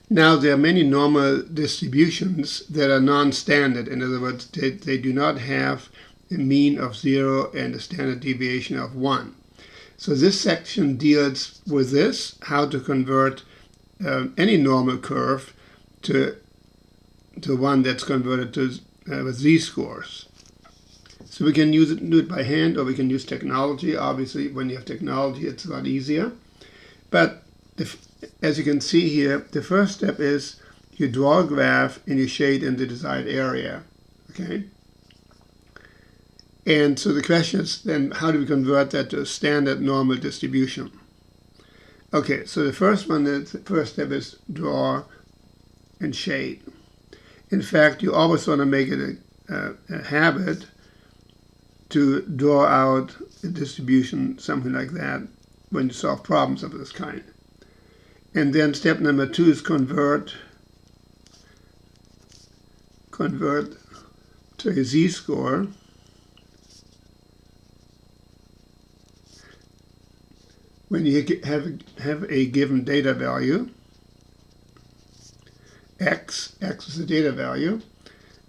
Now, there are many normal distributions that are non-standard. In other words, they do not have a mean of 0 and a standard deviation of 1. So this section deals with this, how to convert any normal curve to one that's converted to with z-scores. So we can do it by hand, or we can use technology. Obviously, when you have technology, it's a lot easier. But as you can see here, the first step is you draw a graph and you shade in the desired area. Okay. And so the question is then, how do we convert that to a standard normal distribution? Okay, so the first step is draw and shade. In fact, you always want to make it a habit to draw out a distribution, something like that, when you solve problems of this kind. And then step number 2 is convert to a z-score. When you have a given data value, x is the data value,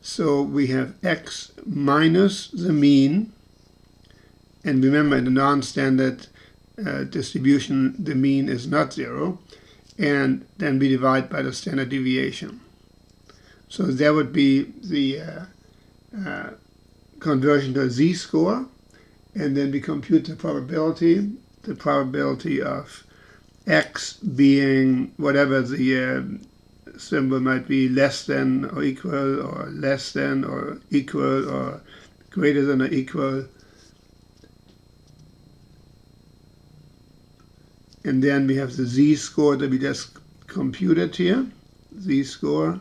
so we have x minus the mean, and remember in the non-standard distribution the mean is not 0, and then we divide by the standard deviation. So that would be the conversion to a z-score, and then we compute the probability of x being whatever the symbol might be, less than or equal, or less than or equal, or greater than or equal. And then we have the z-score that we just computed here, z-score.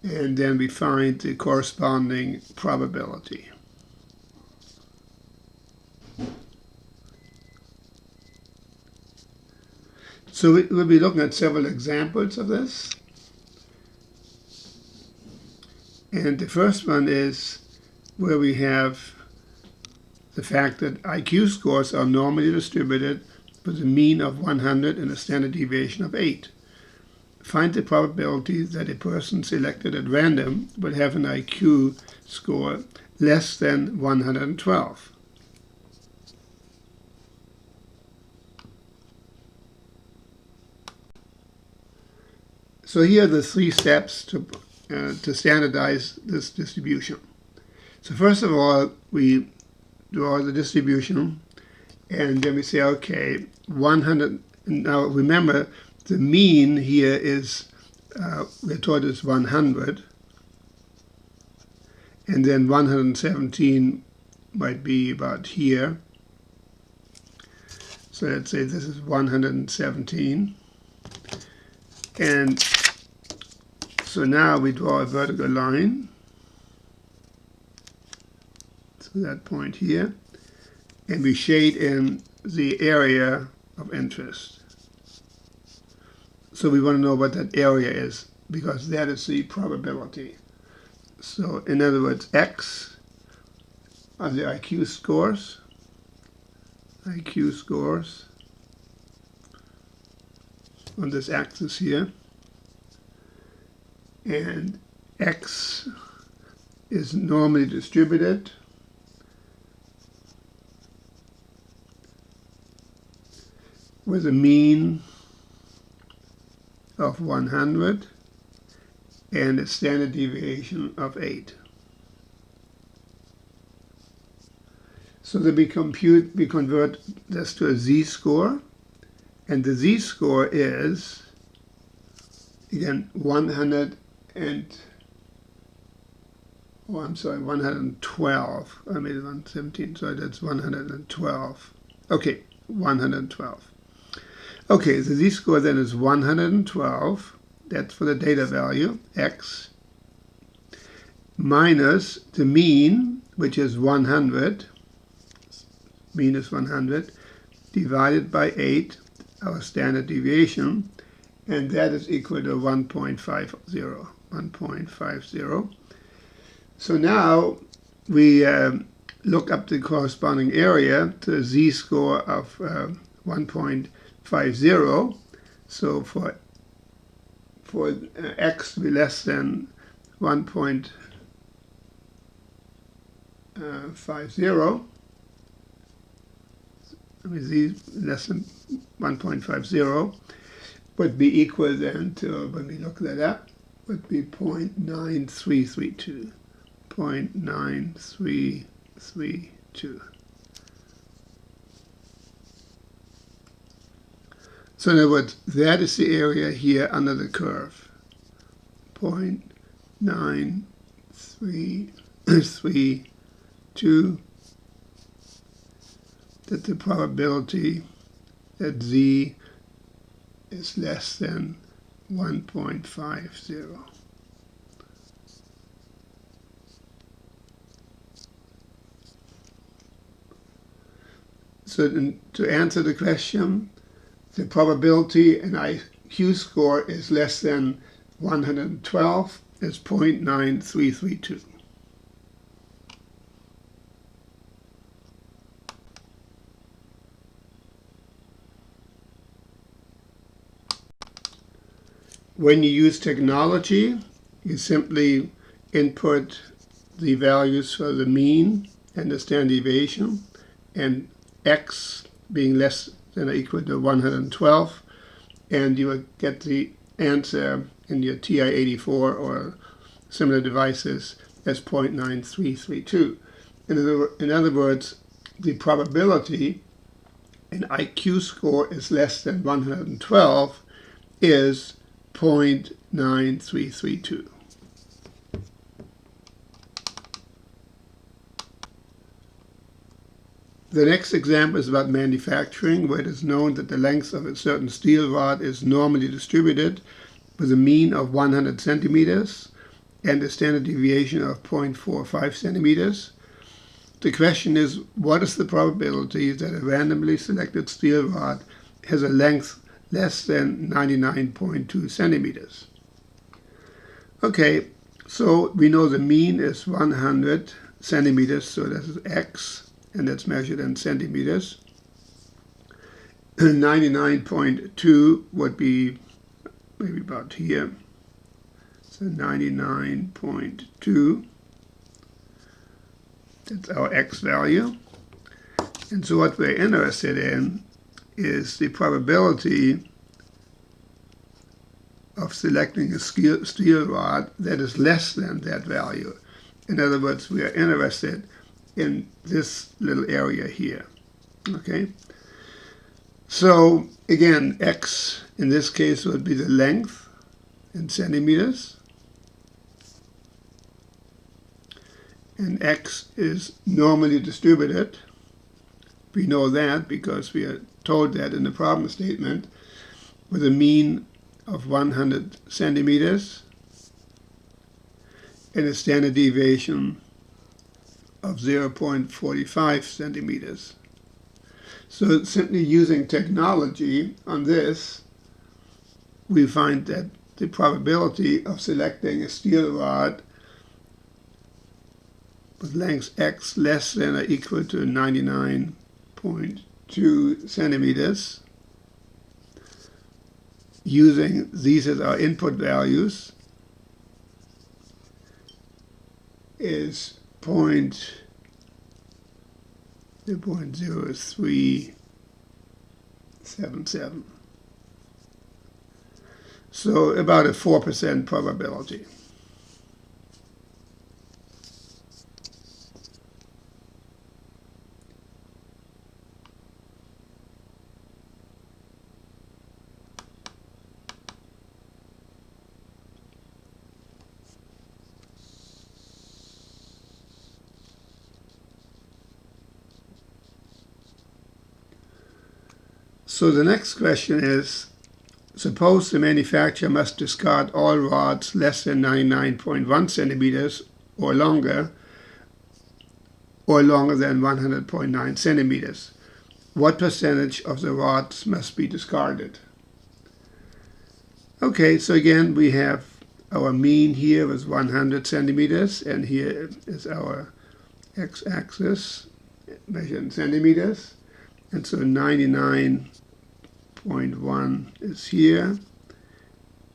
And then we find the corresponding probability. So we'll be looking at several examples of this. And the first one is where we have the fact that IQ scores are normally distributed with a mean of 100 and a standard deviation of 8. Find the probability that a person selected at random will have an IQ score less than 112. So here are the 3 steps to standardize this distribution. So first of all, we draw the distribution, and then we say, okay, 100. Now remember, the mean here is, we're told it's 100, and then 117 might be about here. So let's say this is 117. And so now we draw a vertical line to that point here, and we shade in the area of interest. So we want to know what that area is, because that is the probability. So in other words, x are the IQ scores on this axis here, and x is normally distributed with a mean of 100 and a standard deviation of 8. So that we convert this to a z-score, and the z-score is, again, 112. I made it 117, so that's 112. Okay, 112. Okay, the z-score then is 112. That's for the data value, x, minus the mean, which is 100, divided by 8, our standard deviation, and that is equal to 1.50. So now we look up the corresponding area to a z-score of 1.50. So for x to be less than 1.50, z less than 1.50 would be equal then to, when we look that up, would be 0.9332. 0.9332. So in other words, that is the area here under the curve. 0.9332. That's the probability that z is less than 1.50. So to answer the question, the probability an IQ score is less than 112 is 0.9332. When you use technology, you simply input the values for the mean and the standard deviation, and x being less than or equal to 112, and you will get the answer in your TI-84 or similar devices as 0.9332. In other words, the probability an IQ score is less than 112 is 0.9332. The next example is about manufacturing, where it is known that the length of a certain steel rod is normally distributed with a mean of 100 centimeters and a standard deviation of 0.45 centimeters. The question is, what is the probability that a randomly selected steel rod has a length less than 99.2 centimeters? Okay, so we know the mean is 100 centimeters, so this is x, and that's measured in centimeters. 99.2 would be maybe about here. So 99.2, that's our x value. And so what we're interested in is the probability of selecting a steel rod that is less than that value. In other words, we are interested in this little area here. Okay? So again, x in this case would be the length in centimeters, and x is normally distributed. We know that because we are told that in the problem statement, with a mean of 100 centimeters and a standard deviation of 0.45 centimeters. So simply using technology on this, we find that the probability of selecting a steel rod with length x less than or equal to 99.2 centimeters, using these as our input values, is 0.0377. So about a 4% probability. So the next question is, suppose the manufacturer must discard all rods less than 99.1 centimeters or longer than 100.9 centimeters. What percentage of the rods must be discarded? Okay, so again, we have our mean here was 100 centimeters, and here is our x-axis measured in centimeters. And so 99.1 0.1 is here,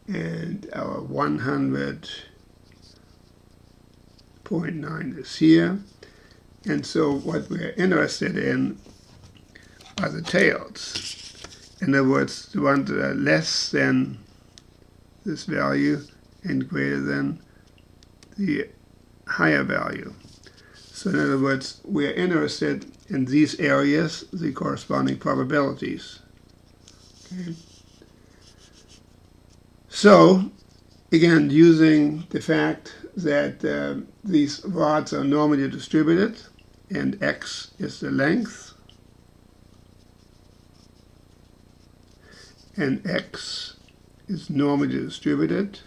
and our 100.9 is here. And so what we're interested in are the tails. In other words, the ones that are less than this value and greater than the higher value. So in other words, we are interested in these areas, the corresponding probabilities. Okay. So again, using the fact that these rods are normally distributed and x is the length and x is normally distributed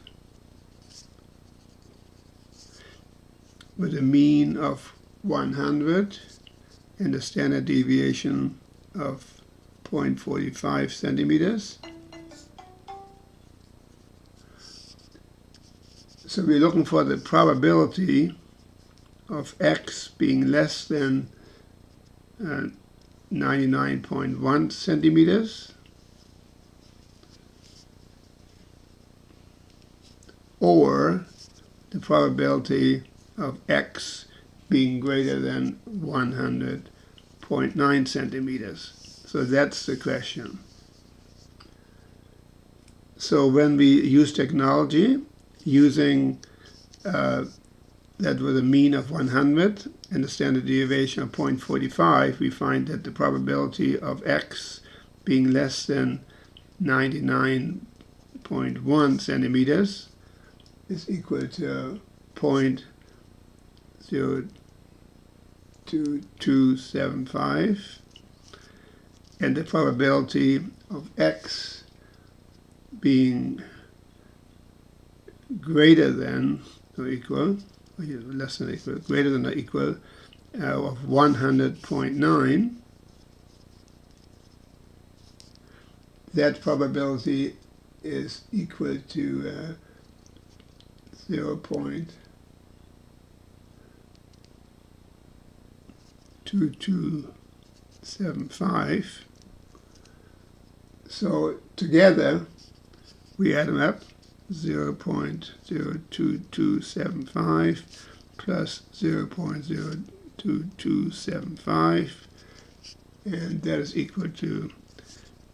with a mean of 100 and a standard deviation of 0.45 centimeters. So we're looking for the probability of x being less than 99.1 centimeters, or the probability of x being greater than 100.9 centimeters. So that's the question. So when we use technology, using that with a mean of 100 and a standard deviation of 0.45, we find that the probability of x being less than 99.1 centimeters is equal to 0.02275, and the probability of x being greater than or equal, or less than or equal, greater than or equal of 100.9, that probability is equal to 0.2275. So together we add them up, 0.02275 plus 0.02275, and that is equal to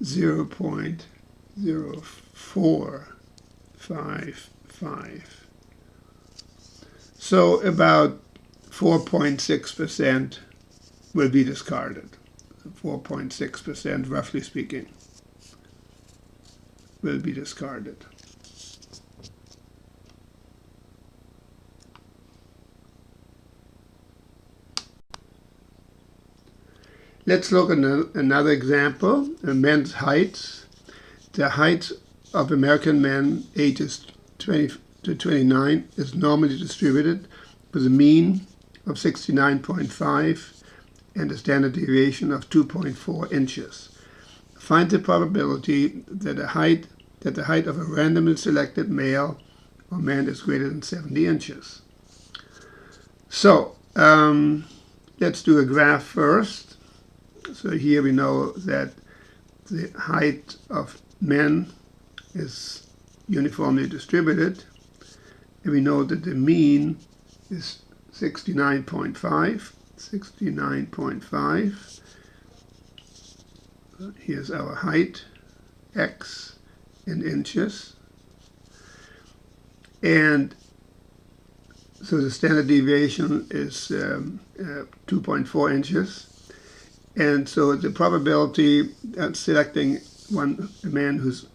0.0455. So about 4.6% will be discarded. 4.6%, roughly speaking, will be discarded. Let's look at another example, men's heights. The height of American men ages 20 to 29 is normally distributed with a mean of 69.5 and a standard deviation of 2.4 inches. Find the probability that the height of a randomly selected male or man is greater than 70 inches. So let's do a graph first. So here we know that the height of men is uniformly distributed, and we know that the mean is 69.5. Here's our height, x in inches, and so the standard deviation is 2.4 inches. And so the probability of selecting a man who's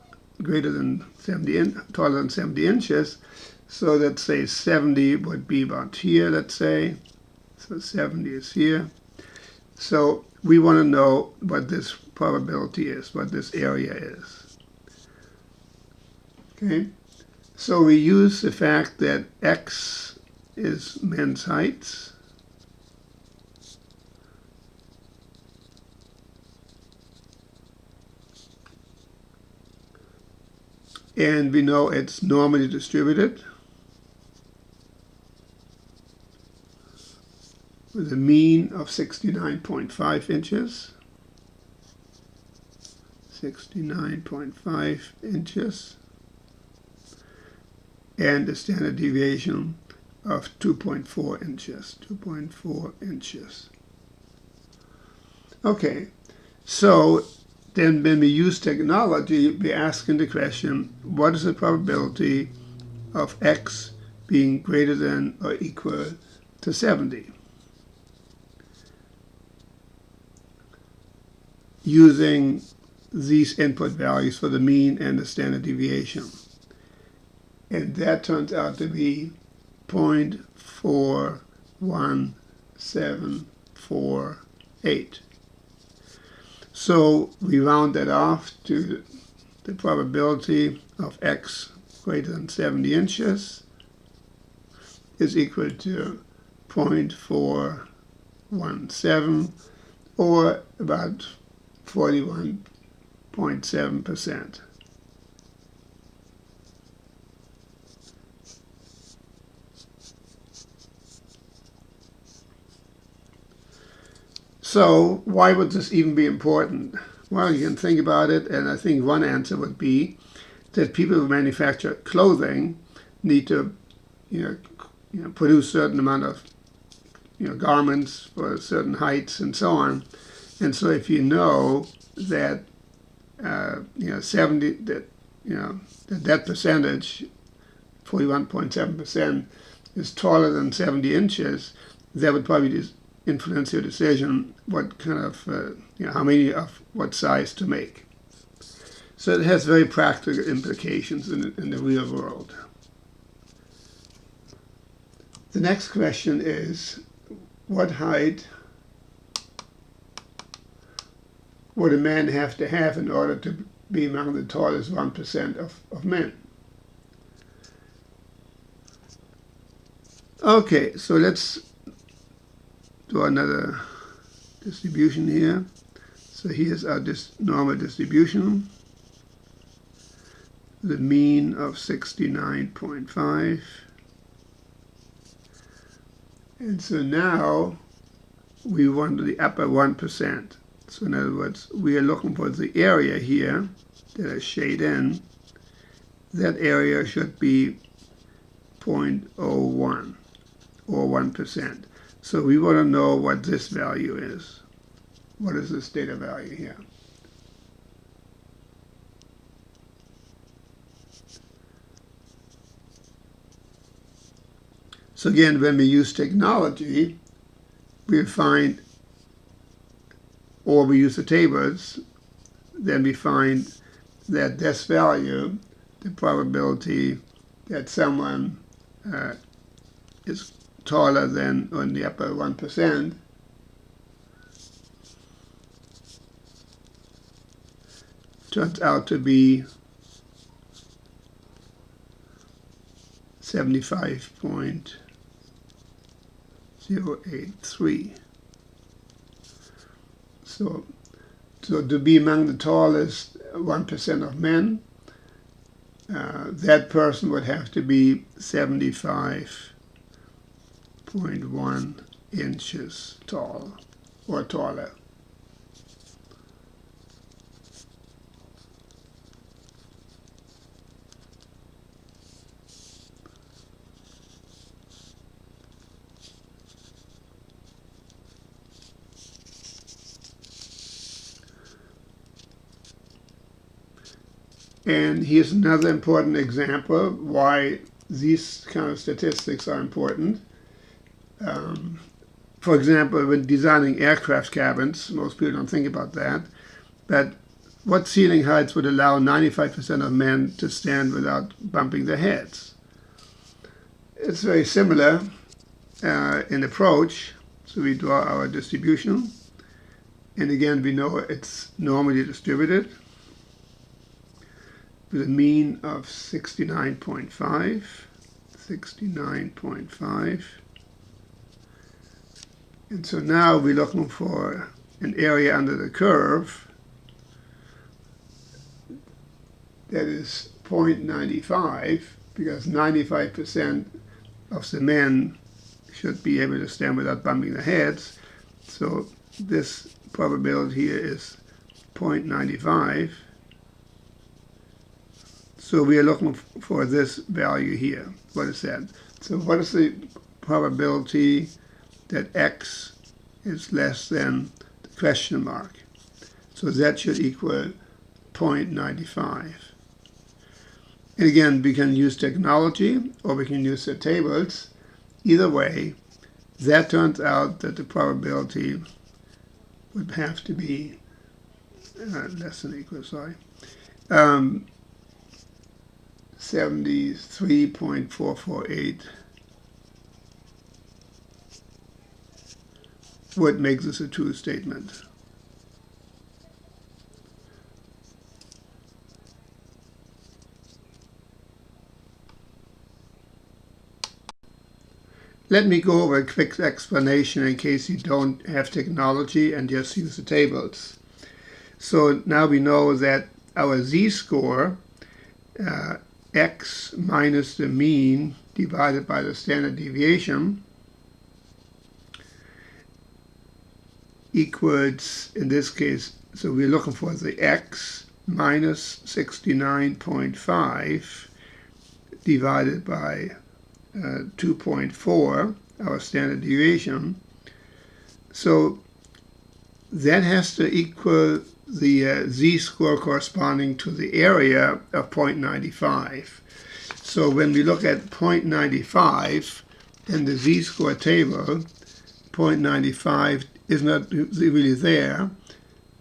greater than 70, taller than 70 inches, so let's say 70 would be about here, let's say. So 70 is here. So we want to know what this probability is, what this area is. Okay? So we use the fact that x is men's heights. And we know it's normally distributed with a mean of 69.5 inches. 69.5 inches, and a standard deviation of 2.4 inches. 2.4 inches. Okay, so then when we use technology, we ask in the question, what is the probability of x being greater than or equal to 70? Using these input values for the mean and the standard deviation. And that turns out to be 0.41748. So we round that off to the probability of x greater than 70 inches is equal to 0.417, or about 41.7%. So why would this even be important? Well, you can think about it, and I think one answer would be that people who manufacture clothing need to, produce a certain amount of, garments for certain heights and so on. And so if you know that, 70, that percentage, 41.7%, is taller than 70 inches, that would probably just influence your decision what kind of, how many of what size to make. So it has very practical implications in the real world. The next question is, what height would a man have to have in order to be among the tallest 1% of men? Okay, so let's do another distribution here. So here's our normal distribution. The mean of 69.5. And so now we want the upper 1%. So in other words, we are looking for the area here that I shade in. That area should be 0.01 or 1%. So we want to know what this value is. What is this data value here? So again, when we use technology, we find, or we use the tables, then we find that this value, the probability that someone is taller than on the upper 1%, turns out to be 75.083. So to be among the tallest 1% of men, that person would have to be 75.1 inches tall or taller. And here's another important example why these kind of statistics are important. For example, when designing aircraft cabins, most people don't think about that, but what ceiling heights would allow 95% of men to stand without bumping their heads? It's very similar in approach. So we draw our distribution, and again we know it's normally distributed with a mean of 69.5, 69.5. And so now we're looking for an area under the curve that is 0.95, because 95% of the men should be able to stand without bumping their heads. So this probability here is 0.95. So we are looking for this value here. What is that? So what is the probability that x is less than the question mark? So that should equal 0.95. And again, we can use technology or we can use the tables. Either way, that turns out that the probability would have to be less than or equal, 73.448 would make this a true statement. Let me go over a quick explanation in case you don't have technology and just use the tables. So now we know that our z-score, x minus the mean divided by the standard deviation, equals, in this case, so we're looking for the x minus 69.5 divided by 2.4, our standard deviation. So that has to equal the z-score corresponding to the area of 0.95. So when we look at 0.95 in the z-score table, 0.95 is not really there,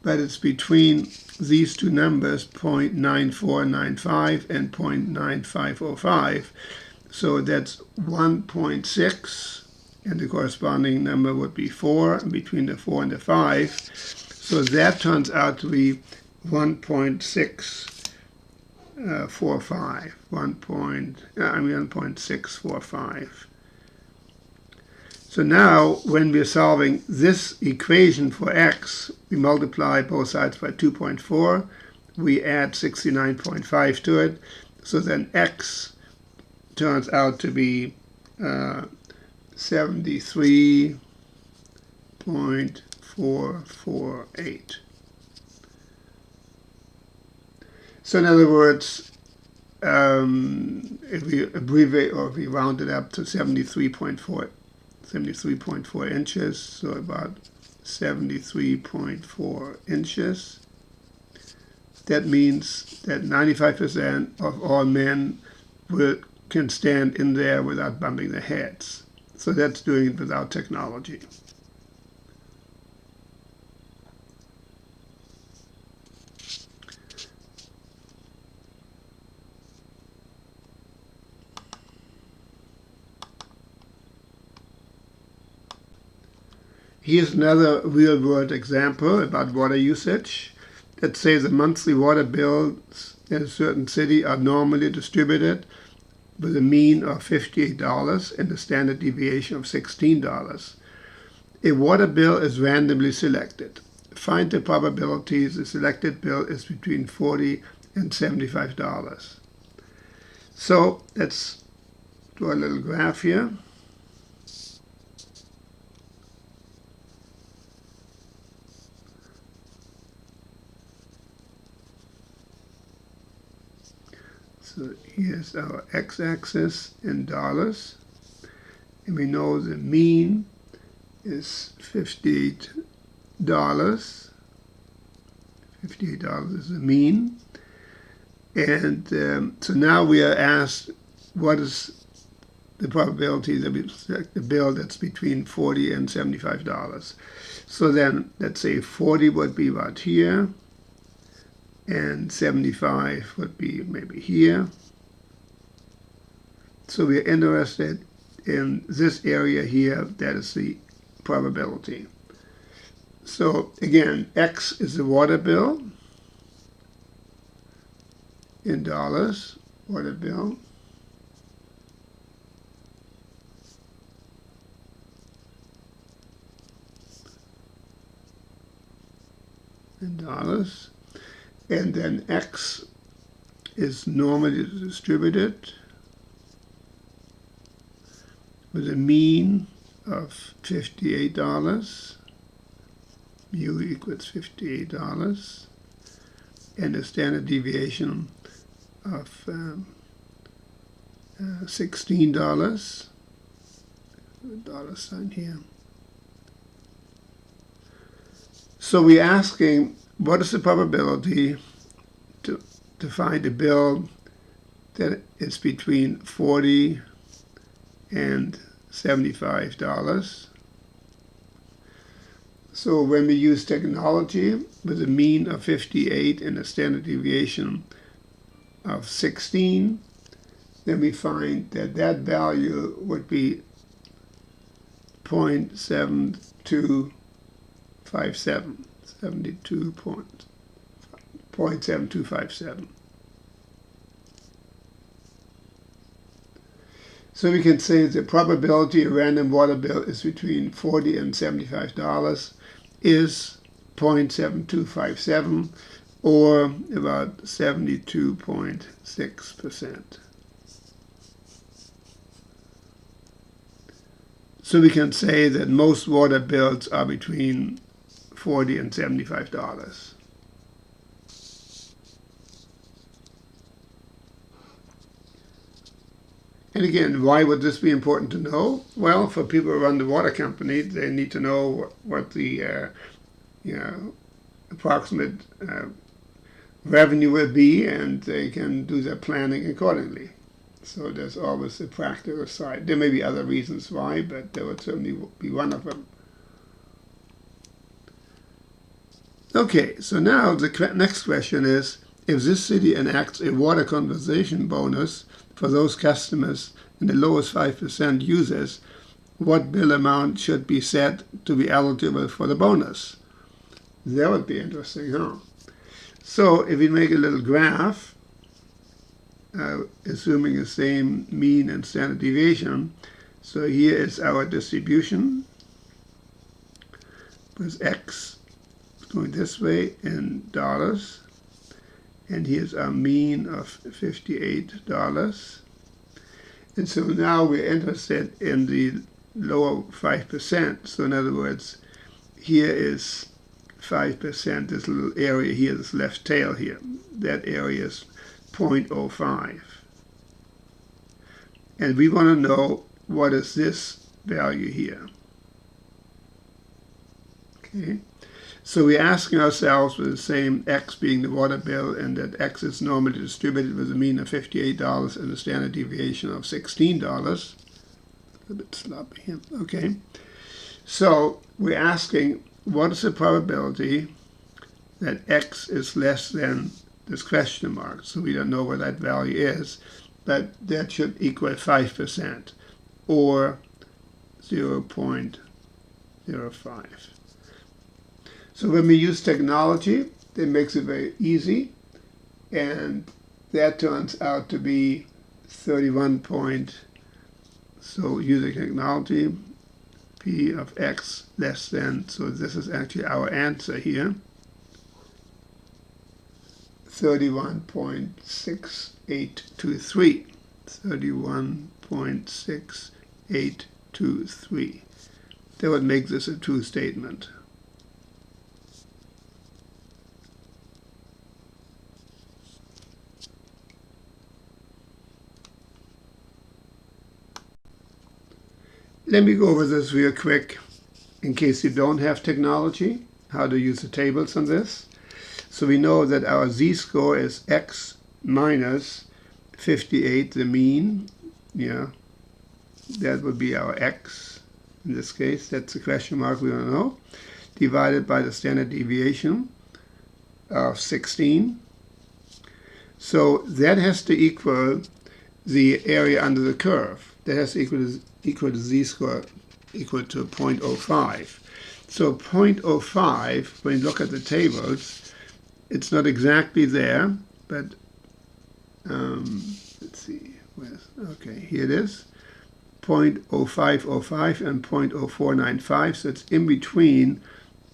but it's between these two numbers, 0.9495 and 0.9505. So that's 1.6, and the corresponding number would be 4, and between the 4 and the 5. So that turns out to be 1.645. 1.645. So now, when we're solving this equation for x, we multiply both sides by 2.4. We add 69.5 to it. So then x turns out to be 73.448. So in other words, if we abbreviate or if we round it up to 73.4 inches, so about 73.4 inches, that means that 95% of all men can stand in there without bumping their heads. So that's doing it without technology. Here's another real-world example about water usage. Let's say the monthly water bills in a certain city are normally distributed with a mean of $58 and a standard deviation of $16. A water bill is randomly selected. Find the probability the selected bill is between $40 and $75. So let's draw a little graph here. So here's our x-axis in dollars, and we know the mean is $58. $58 is the mean, and so now we are asked what is the probability that we select the bill that's between $40 and $75. So then let's say 40 would be about here, and 75 would be maybe here. So we're interested in this area here, that is the probability. So again, x is the water bill in dollars, water bill. In dollars. And then x is normally distributed with a mean of $58. Mu equals $58. And the standard deviation of $16. Dollar sign here. So we're asking, what is the probability to find a bill that is between $40 and $75? So when we use technology with a mean of 58 and a standard deviation of 16, then we find that that value would be 0.7257. So we can say the probability a random water bill is between $40 and $75 is 0.7257, or about 72.6%. So we can say that most water bills are between $40 and $75. And again, why would this be important to know? Well, for people who run the water company, they need to know what the approximate revenue will be, and they can do their planning accordingly. So there's always a practical side. There may be other reasons why, but there would certainly be one of them. Okay, so now the next question is, if this city enacts a water conservation bonus for those customers in the lowest 5% users, what bill amount should be set to be eligible for the bonus? That would be interesting, huh? So if we make a little graph, assuming the same mean and standard deviation, so here is our distribution with x going this way in dollars, and here's our mean of $58. And so now we're interested in the lower 5%. So in other words, here is 5%, this little area here, this left tail here, that area is 0.05. And we want to know what is this value here. Okay. So we're asking ourselves, with the same x being the water bill, and that x is normally distributed with a mean of $58 and a standard deviation of $16. A bit sloppy here. Okay. So we're asking, what is the probability that x is less than this question mark? So we don't know what that value is, but that should equal 5%, or 0.05. So when we use technology, that makes it very easy, and that turns out to be 31 point. So using technology, p of x less than, so this is actually our answer here, 31.6823. 31.6823. That would make this a true statement. Let me go over this real quick in case you don't have technology, how to use the tables on this. So we know that our z-score is x minus 58, the mean. Yeah, that would be our x in this case. That's the question mark we want to know. Divided by the standard deviation of 16. So that has to equal the area under the curve. That has to equal to z-score equal to 0.05. So 0.05, when you look at the tables, it's not exactly there, but let's see. Okay, here it is. 0.0505 and 0.0495, so it's in between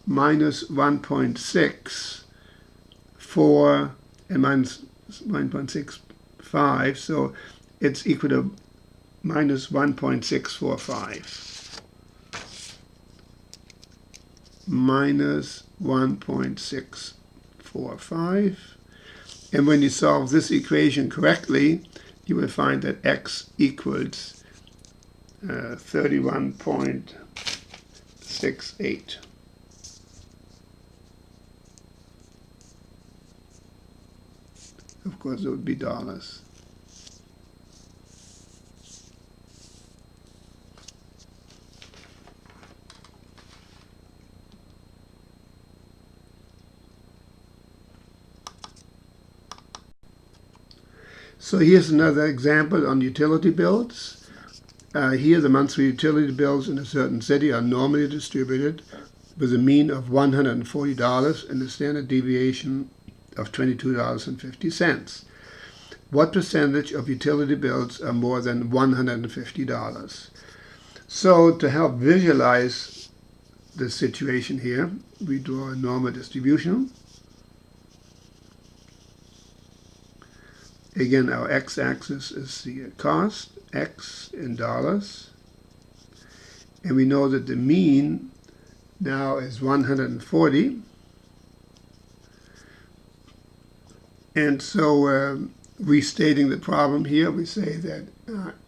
minus 1.64 and minus 1.65, so it's equal to minus 1.645. Minus 1.645. And when you solve this equation correctly, you will find that x equals 31.68. Of course, it would be dollars. So here's another example on utility bills. Here the monthly utility bills in a certain city are normally distributed with a mean of $140 and a standard deviation of $22.50. What percentage of utility bills are more than $150? So to help visualize the situation here, we draw a normal distribution. Again, our x-axis is the cost, x in dollars. And we know that the mean now is 140. And so restating the problem here, we say that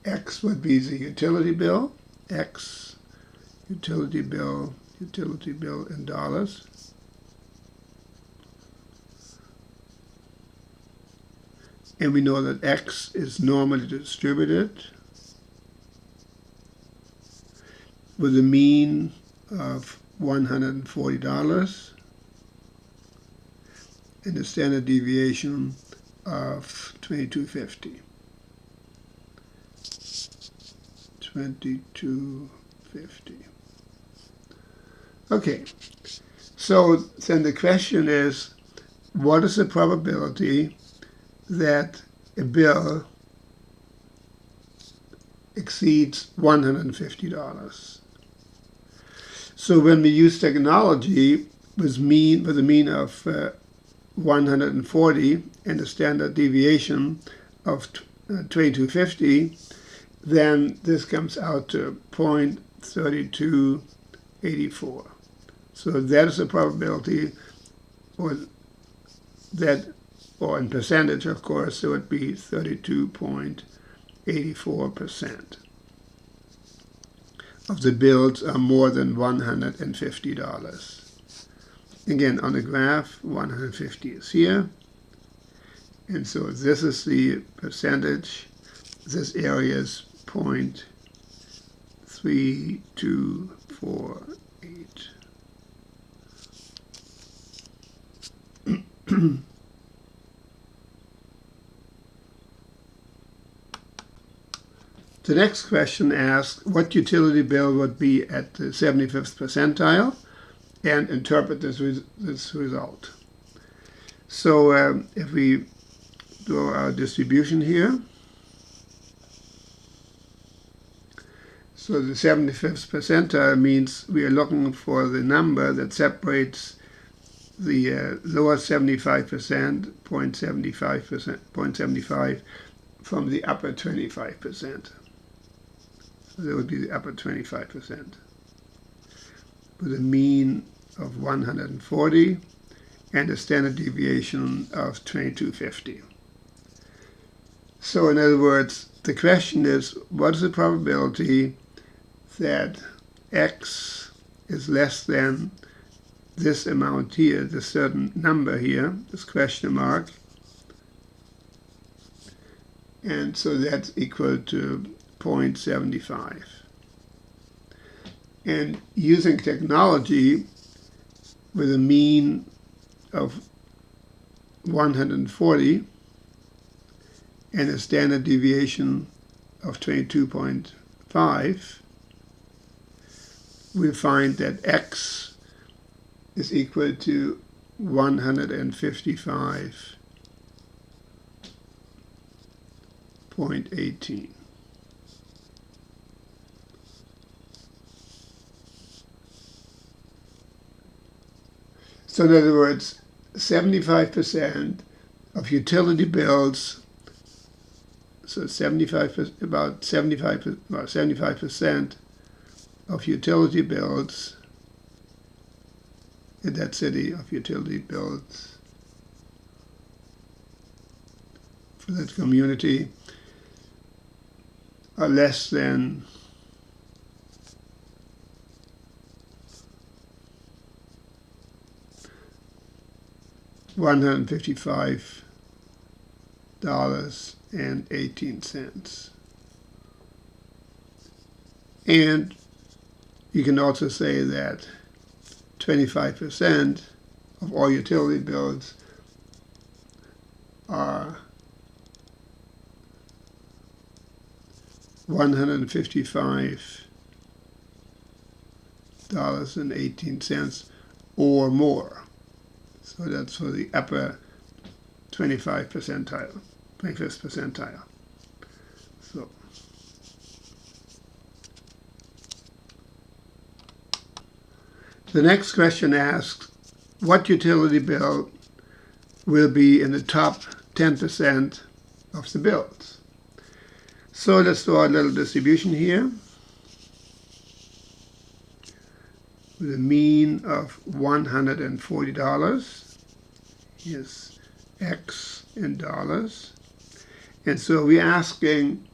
x would be the utility bill, x, utility bill in dollars. And we know that x is normally distributed with a mean of $140 and a standard deviation of 2250. 2250. Okay, so then the question is, what is the probability that a bill exceeds $150? So when we use technology with a mean of 140 and a standard deviation of 2250, then this comes out to 0.3284. So that is the probability, or in percentage, of course, it would be 32.84% of the bills are more than $150. Again, on the graph, 150 is here. And so this is the percentage. This area is 0.3248. The next question asks what utility bill would be at the 75th percentile, and interpret this result. So if we do our distribution here, so the 75th percentile means we are looking for the number that separates the lower 75%, 0.75%, from the upper 25%. So that would be the upper 25%. With a mean of 140 and a standard deviation of 2250. So in other words, the question is, what is the probability that x is less than this amount here, this certain number here, this question mark, and so that's equal to 0.75. And using technology with a mean of 140 and a standard deviation of 22.5, we find that x is equal to 155.18. So in other words, 75% of utility bills, so 75% of utility bills in that city of utility bills for that community are less than $155.18. And you can also say that 25% of all utility bills are $155.18 or more. So that's for the upper 25th percentile. So the next question asks, what utility bill will be in the top 10% of the bills? So let's draw a little distribution here with a mean of $140. Here's X in dollars. And so we're asking,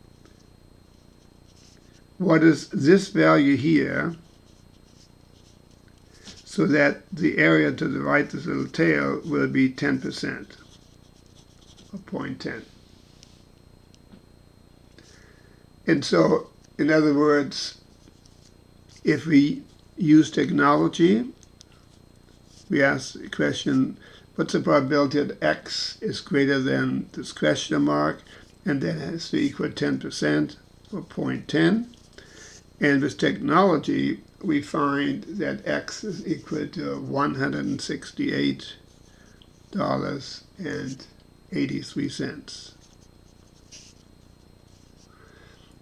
what is this value here, so that the area to the right, this little tail, will be 10%, or 0.10. And so, in other words, if we use technology, we ask the question, what's the probability that X is greater than this question mark, and that has to equal 10%, or 0.10. And with technology, we find that X is equal to $168.83.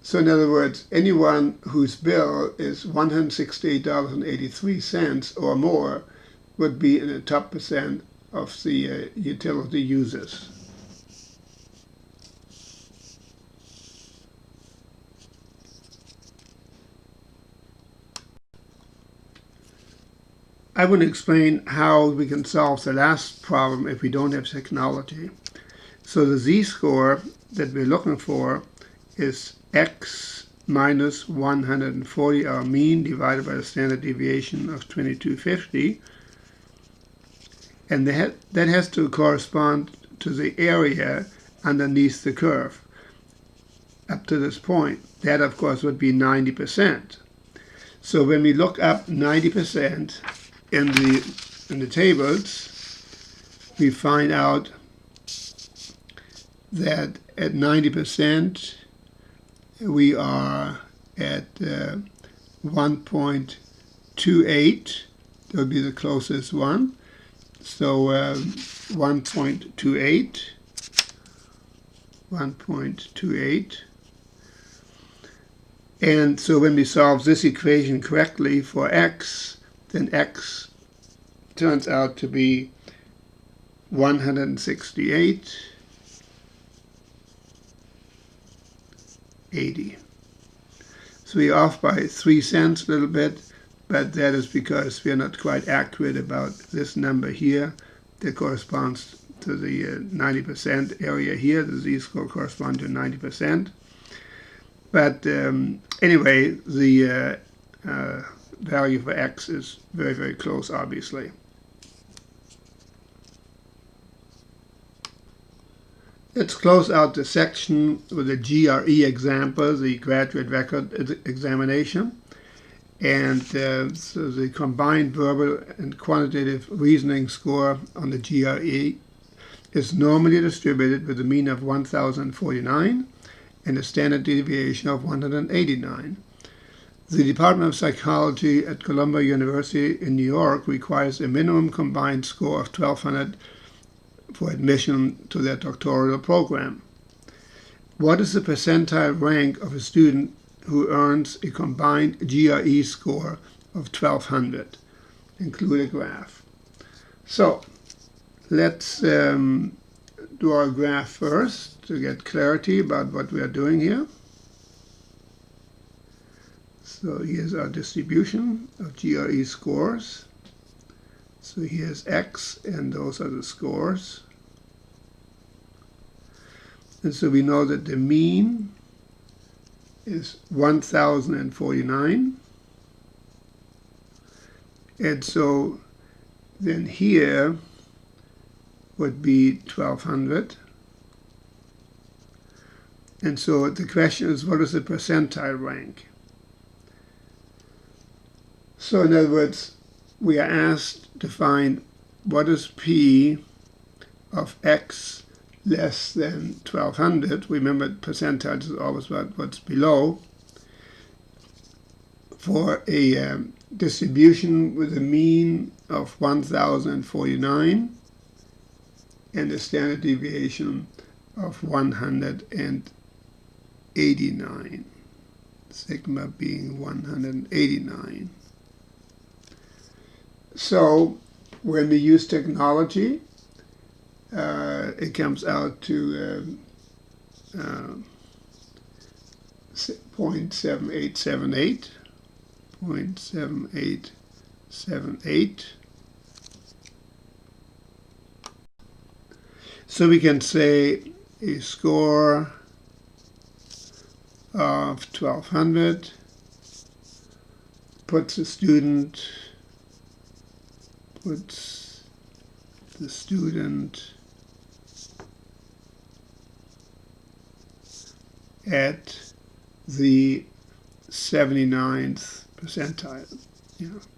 So in other words, anyone whose bill is $168.83 or more would be in the top percent of the utility users. I want to explain how we can solve the last problem if we don't have technology. So the z-score that we're looking for is X minus 140, our mean, divided by the standard deviation of 2250. And that has to correspond to the area underneath the curve up to this point. That, of course, would be 90%. So when we look up 90% in the tables, we find out that at 90% we are at 1.28. That would be the closest one. So 1.28. And so when we solve this equation correctly for X, then X turns out to be 168.80. So we're off by 3 cents a little bit, but that is because we are not quite accurate about this number here that corresponds to the 90% area here. The z-score corresponds to 90%. But anyway, the value for X is very, very close, obviously. Let's close out the section with a GRE example, the Graduate Record Examination. And so the combined verbal and quantitative reasoning score on the GRE is normally distributed with a mean of 1,049 and a standard deviation of 189. The Department of Psychology at Columbia University in New York requires a minimum combined score of 1,200 for admission to their doctoral program. What is the percentile rank of a student who earns a combined GRE score of 1,200? Include a graph. So let's draw a graph first to get clarity about what we are doing here. So here's our distribution of GRE scores. So here's X, and those are the scores. And so we know that the mean is 1,049. And so then here would be 1,200. And so the question is, what is the percentile rank? So in other words, we are asked to find what is P of X less than 1,200. Remember, percentiles is always what's below. For a distribution with a mean of 1,049 and a standard deviation of 189, sigma being 189. So when we use technology, it comes out to 0.7878. 0.7878. So we can say a score of 1,200 puts the student at the 79th percentile.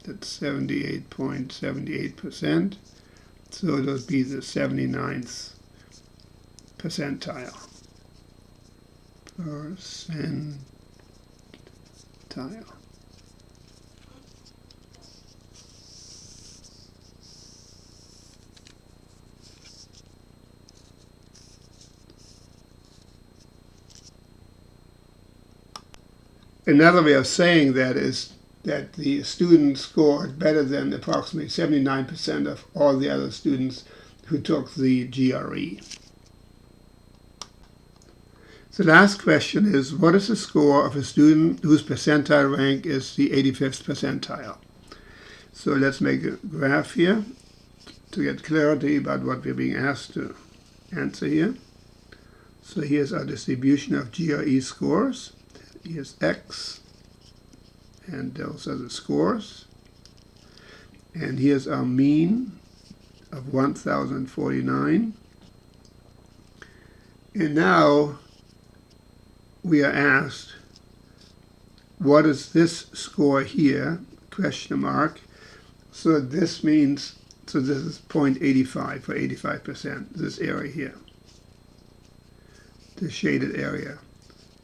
That's 78.78%. So it would be the 79th percentile. Another way of saying that is that the student scored better than approximately 79% of all the other students who took the GRE. The last question is, what is the score of a student whose percentile rank is the 85th percentile? So let's make a graph here to get clarity about what we're being asked to answer here. So here's our distribution of GRE scores. Here's X, and those are the scores. And here's our mean of 1,049. And now we are asked, what is this score here? Question mark. So this means, so this is 0.85 for 85%, this area here, the shaded area.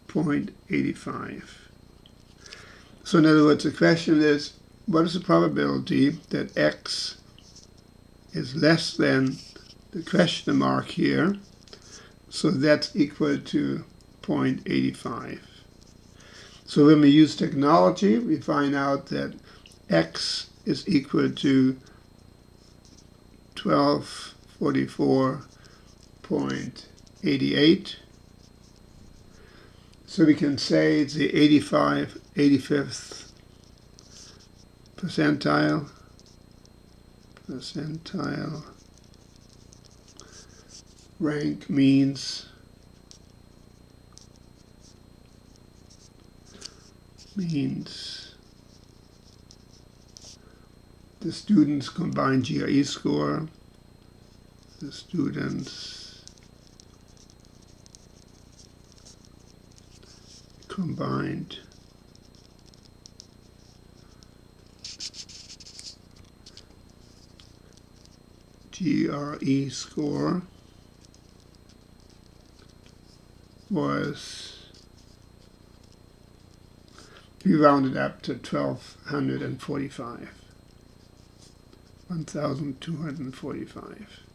0.85. So in other words, the question is, what is the probability that X is less than the question mark here? So that's equal to 0.85. So when we use technology, we find out that X is equal to 1244.88. So we can say it's the 85th percentile rank means the student's combined GRE score, the student's combined GRE score was, we rounded up to 1,245. 1,245.